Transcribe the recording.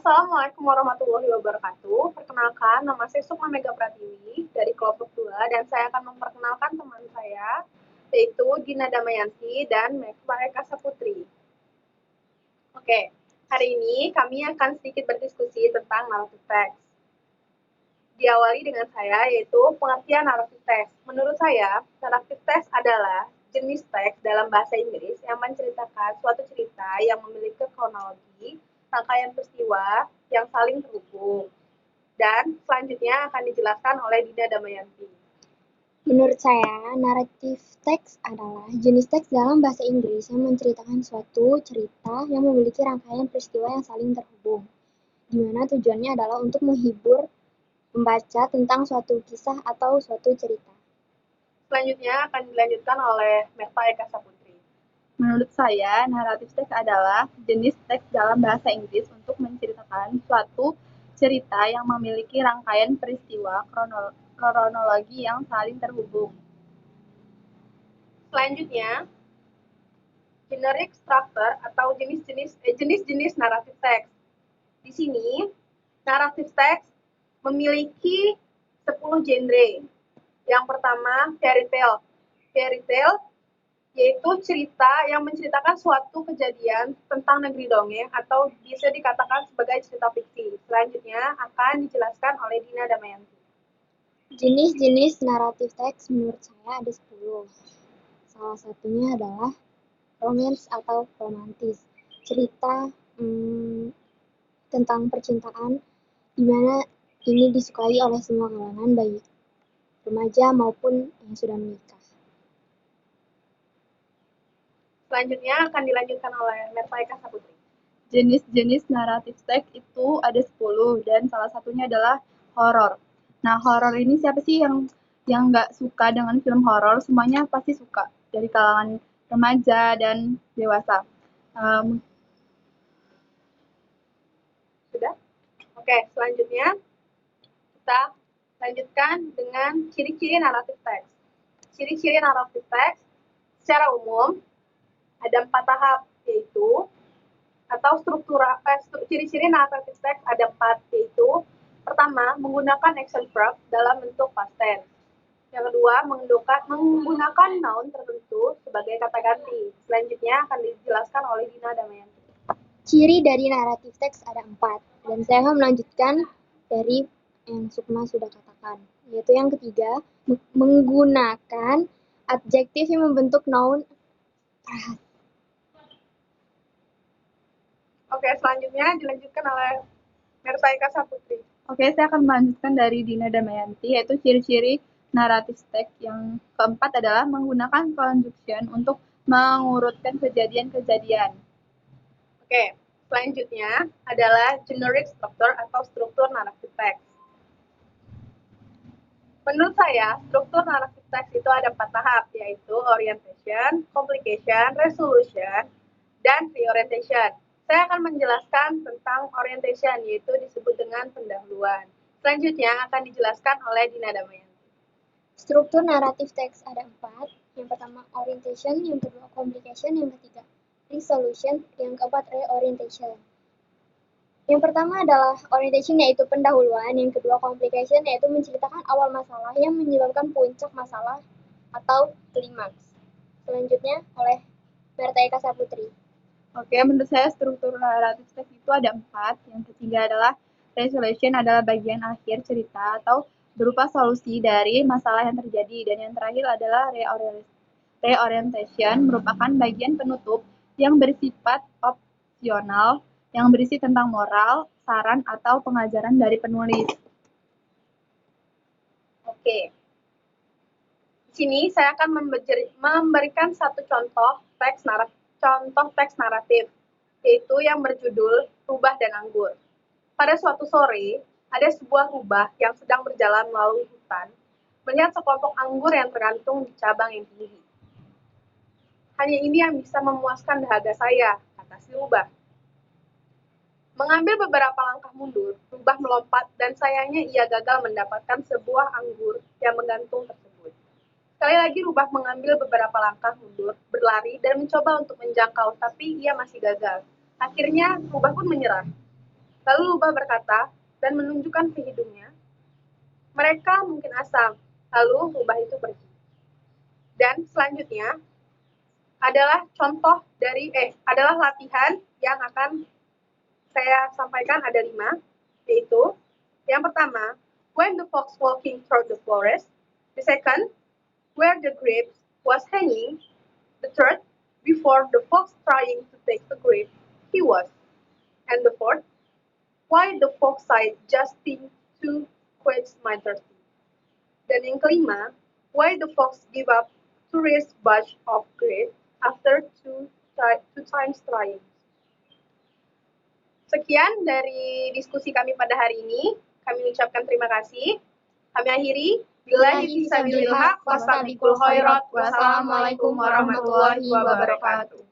Assalamualaikum warahmatullahi wabarakatuh. Perkenalkan, nama saya Sukma Mega Pratiwi dari kelompok 2 dan saya akan memperkenalkan teman saya, yaitu Dina Damayanti dan Mekla Eka Saputri. Oke, hari ini kami akan sedikit berdiskusi tentang narrative text. Diawali dengan saya, yaitu pengertian narrative text. Menurut saya, narrative text adalah jenis teks dalam bahasa Inggris yang menceritakan suatu cerita yang memiliki kronologi, rangkaian peristiwa yang saling terhubung. Dan selanjutnya akan dijelaskan oleh Dina Damayanti. Menurut saya, naratif teks adalah jenis teks dalam bahasa Inggris yang menceritakan suatu cerita yang memiliki rangkaian peristiwa yang saling terhubung, di mana tujuannya adalah untuk menghibur pembaca tentang suatu kisah atau suatu cerita. Selanjutnya akan dilanjutkan oleh Mekla Eka Saputri. Menurut saya, naratif teks adalah jenis teks dalam bahasa Inggris untuk menceritakan suatu cerita yang memiliki rangkaian peristiwa kronologi yang saling terhubung. Selanjutnya, generic structure atau jenis-jenis naratif teks. Di sini, naratif teks memiliki 10 genre. Yang pertama, fairy tale. Fairy tale yaitu cerita yang menceritakan suatu kejadian tentang negeri dongeng atau bisa dikatakan sebagai cerita fiksi. Selanjutnya akan dijelaskan oleh Dina Damayanti. Jenis-jenis naratif teks menurut saya ada 10. Salah satunya adalah romance atau romantis. Cerita tentang percintaan di mana ini disukai oleh semua kalangan, baik remaja maupun yang sudah menikah. Selanjutnya akan dilanjutkan oleh Mekla Eka Saputri. Jenis-jenis naratif teks itu ada 10 dan salah satunya adalah horor. Nah, horor ini siapa sih yang nggak suka dengan film horor? Semuanya pasti suka, dari kalangan remaja dan dewasa. Sudah? Oke, selanjutnya kita lanjutkan dengan ciri-ciri naratif teks. Ciri-ciri naratif teks secara umum ada 4 tahap, yaitu atau ciri-ciri naratif teks ada 4, yaitu pertama, menggunakan action verb dalam bentuk past tense. Yang kedua, menggunakan noun tertentu sebagai kata ganti. Selanjutnya akan dijelaskan oleh Dina Damayanti. Ciri dari naratif teks ada 4, dan saya akan melanjutkan dari yang Sukma sudah katakan, yaitu yang ketiga, menggunakan adjektif yang membentuk noun. Oke, selanjutnya dilanjutkan oleh Mekla Eka Saputri. Oke, saya akan melanjutkan dari Dina Damayanti, yaitu ciri-ciri naratif teks. Yang keempat adalah menggunakan conjunction untuk mengurutkan kejadian-kejadian. Oke, selanjutnya adalah generic structure atau struktur naratif teks. Menurut saya, struktur naratif teks itu ada 4 tahap, yaitu orientation, complication, resolution, dan reorientation. Saya akan menjelaskan tentang orientation, yaitu disebut dengan pendahuluan. Selanjutnya akan dijelaskan oleh Dina Damayanti. Struktur naratif teks ada 4. Yang pertama orientation, yang kedua complication, yang ketiga resolution, yang keempat reorientation. Yang pertama adalah orientation, yaitu pendahuluan. Yang kedua complication, yaitu menceritakan awal masalah yang menyebabkan puncak masalah atau klimaks. Selanjutnya oleh Mekla Eka Saputri. Oke, menurut saya struktur naratif teks itu ada 4. Yang ketiga adalah resolution, adalah bagian akhir cerita atau berupa solusi dari masalah yang terjadi. Dan yang terakhir adalah reorientation, merupakan bagian penutup yang bersifat opsional, yang berisi tentang moral, saran, atau pengajaran dari penulis. Oke. Di sini saya akan memberikan satu contoh teks naratif, yaitu yang berjudul Rubah dan Anggur. Pada suatu sore, ada sebuah rubah yang sedang berjalan melalui hutan, melihat sekelompok anggur yang tergantung di cabang yang tinggi. Hanya ini yang bisa memuaskan dahaga saya, kata si rubah. Mengambil beberapa langkah mundur, rubah melompat dan sayangnya ia gagal mendapatkan sebuah anggur yang menggantung tersebut. Sekali lagi rubah mengambil beberapa langkah mundur, berlari dan mencoba untuk menjangkau, tapi ia masih gagal. Akhirnya rubah pun menyerah. Lalu rubah berkata dan menunjukkan ke hidungnya. Mereka mungkin asam, lalu rubah itu pergi. Dan selanjutnya adalah adalah latihan yang akan saya sampaikan ada 5, yaitu yang pertama, when the fox walking through the forest. The second, where the grapes was hanging. The third, before the fox trying to take the grape, he was. And the fourth, why the fox sighed just think to quench my thirsty. Dan yang kelima, why the fox give up to raise bunch of grapes after two times trying. Sekian dari diskusi kami pada hari ini. Kami ucapkan terima kasih. Kami akhiri. Billahi fisabilillah. Wassalamualaikum warahmatullahi wabarakatuh.